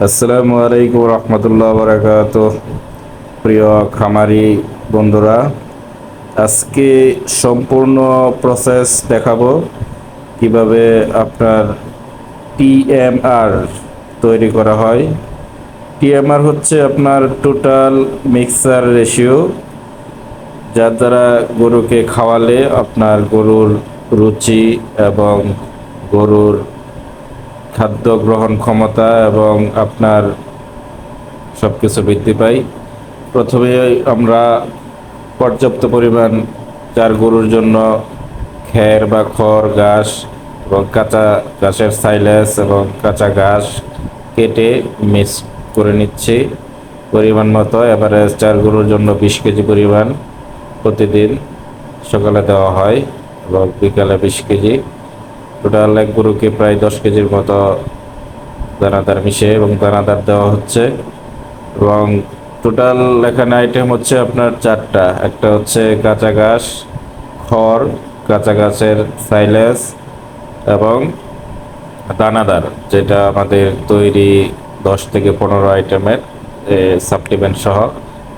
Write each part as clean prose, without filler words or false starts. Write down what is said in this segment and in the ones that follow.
আসসালামু আলাইকুম রহমতুল্লাহ বরকাত। প্রিয় খামারি বন্ধুরা, আজকে সম্পূর্ণ প্রসেস দেখাবো কিভাবে আপনার টিএমআর তৈরি করা হয়। টিএমআর হচ্ছে আপনার টোটাল মিক্সার রেশিও, যার দ্বারা গরুকে খাওয়ালে আপনার গরুর রুচি এবং গরুর খাদ্য গ্রহণ ক্ষমতা এবং আপনার সব কিছু বৃদ্ধি পায়। প্রথমে আমরা পর্যাপ্ত পরিমাণ চার গরুর জন্য খ্যার বা খড় ঘাস এবং কাঁচা ঘাসের সাইলেজ এবং কাঁচা ঘাস কেটে মিক্স করে নিচ্ছি পরিমাণ মতো। এবারে চার গরুর জন্য 20 কেজি পরিমাণ প্রতিদিন সকালে দেওয়া হয় এবং বিকালে 20 কেজি। টোটাল এক গরুকে প্রায় 10 কেজির মতো দানাদার মিশে এবং দানাদার দেওয়া হচ্ছে। এবং টোটাল এখানে আইটেম হচ্ছে আপনার চারটা। একটা হচ্ছে কাঁচা ঘাস, খড়, কাঁচা ঘাসের সাইলেজ এবং দানাদার, যেটা আমাদের তৈরি 10 থেকে 15 আইটেমের সাপ্লিমেন্ট সহ।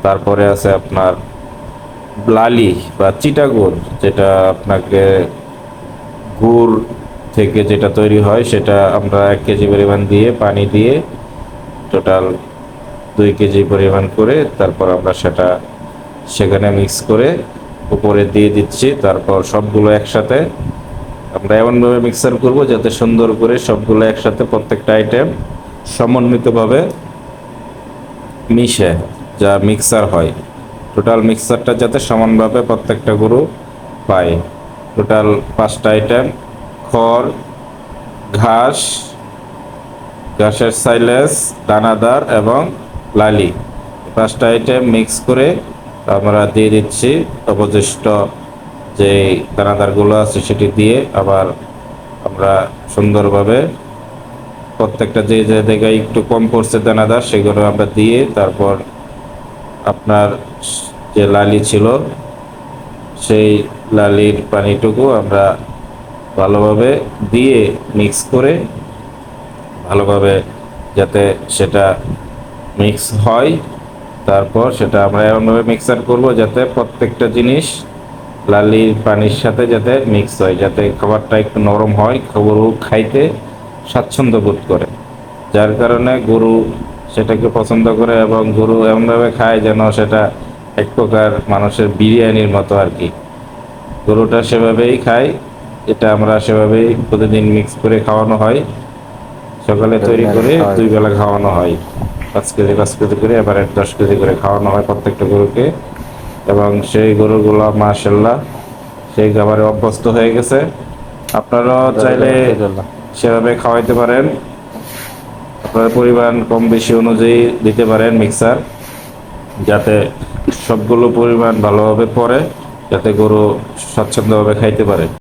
তারপরে আছে আপনার লালি বা চিটাগুড়, যেটা আপনাকে গুড় থেকে যেটা তৈরি হয় সেটা আমরা 1 কেজি পরিমাণ দিয়ে পানি দিয়ে টোটাল 2 কেজি পরিমাণ করে তারপর আমরা সেটা সেখানে মিক্স করে উপরে দিয়ে দিচ্ছি। তারপর সবগুলো একসাথে আমরা এমনভাবে মিক্সার করব যাতে সুন্দর করে সবগুলো একসাথে প্রত্যেকটা আইটেম সমন্বিতভাবে মিশে যা মিক্সার হয়। টোটাল মিক্সারটা যাতে সমানভাবে প্রত্যেকটা গরু পায়। টোটাল 5টা আইটেম: খড়, ঘাস, ঘাসের সাইলেজ, দানাদার এবং লালি। 5টা আইটেম মিক্স করে আমরা দিয়ে দিচ্ছি। অবশিষ্ট যে দানাদারগুলো আছে সেটি দিয়ে আবার আমরা সুন্দরভাবে প্রত্যেকটা যে যে জায়গায় একটু কম পড়ছে দানাদার সেগুলো আমরা দিয়ে তারপর আপনার যে লালি ছিল সেই লালির পানিটুকু আমরা ভালোভাবে দিয়ে মিক্স করে ভালোভাবে যাতে সেটা মিক্স হয়। তারপর সেটা আমরা এমনভাবে মিক্সার করব যাতে প্রত্যেকটা জিনিস লালির পানির সাথে যাতে মিক্স হয়, যাতে খাবারটা একটু নরম হয়, গরু খাইতে স্বাচ্ছন্দ্য বোধ করে। যার কারণে গরু সেটাকে পছন্দ করে এবং গরু এমনভাবে খায় যেন সেটা এক প্রকার মানুষের বিরিয়ানির মতো আর কি। গরুটা সেভাবেই খায়। এটা আমরা সেভাবেই প্রতিদিন মিক্স করে খাওয়ানো হয়। সকালে তৈরি করে 2 বেলা খাওয়ানো হয়। 5 কেজি 5 কেজি করে এবারে 10 কেজি করে খাওয়ানো হয় প্রত্যেকটা গরুকে। এবং সেই গরুগুলো মাশাআল্লাহ সেই খাবারে অভ্যস্ত হয়ে গেছে। আপনারাও চাইলে সেভাবে খাওয়াইতে পারেন। আপনার পরিমাণ কম বেশি অনুযায়ী দিতে পারেন মিক্সার, যাতে সবগুলো পরিমাণ ভালোভাবে পড়ে, যাতে গরু স্বাচ্ছন্দ্যভাবে খাইতে পারে।